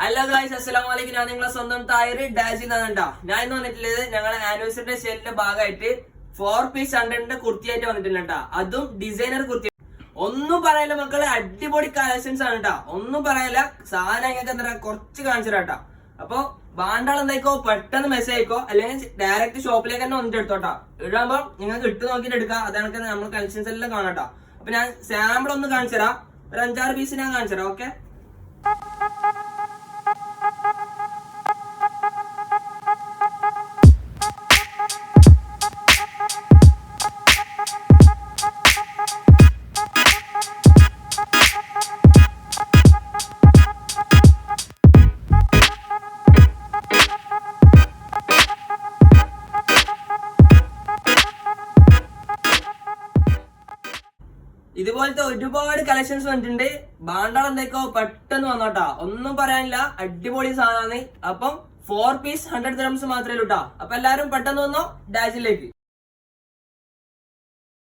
Hello guys, അസ്സലാമു അലൈക്കും. ഞാൻ നിങ്ങളെ സ്വന്തം തായര് ഡാജി എന്നാണ്. ഞാൻ ഇന്ന് വന്നിട്ടുള്ളത് ഞങ്ങളെ ആനിവേഴ്സറിയുടെ സെല്ലിന്റെ ഭാഗമായിട്ട് 4 പീസ് 100ന്റെ കുർത്തിയായിട്ട് വന്നിട്ടുണ്ട്. അതും ഡിസൈനർ കുർത്തി. ഒന്നും പറയല്ല മക്കളെ, അടിപൊളി കളക്ഷൻസ് ആണ് കേട്ടാ. ഒന്നും പറയല്ല, സാധനം നിങ്ങൾക്ക് എന്താ കുറച്ച് കാണിച്ചിട്ടാ. അപ്പൊ ബാണ്ടാൾ എന്തായിക്കോ പെട്ടെന്ന് മെസ്സേജ് അയക്കോ, അല്ലെങ്കിൽ ഡയറക്റ്റ് ഷോപ്പിലേക്ക് തന്നെ വന്നിട്ട് എടുത്തോട്ടാ. ഇടുമ്പോ നിങ്ങൾക്ക് ഇട്ട് നോക്കിയിട്ട് എടുക്കാം. അതാണ് നമ്മൾ കളക്ഷൻസ് എല്ലാം കാണാട്ടാ. അപ്പൊ ഞാൻ സാമ്പിൾ ഒന്ന് കാണിച്ചു തരാം. ഒരു 5-6 പീസ് ഞാൻ കാണിച്ചു തരാം. ഓക്കെ, ഇതുപോലത്തെ ഒരുപാട് കളക്ഷൻസ് വന്നിട്ടുണ്ട്. ബാണ്ടാൾ എന്തായിക്കോ പെട്ടെന്ന് വന്നോട്ടാ. ഒന്നും പറയാനില്ല, അടിപൊളി സാധനമാണ്. അപ്പം 4 പീസ് 100 dirhams മാത്രമേ ഉള്ളൂട്ടാ. അപ്പൊ എല്ലാരും പെട്ടെന്ന് വന്നോ ഡാഷിലേക്ക്.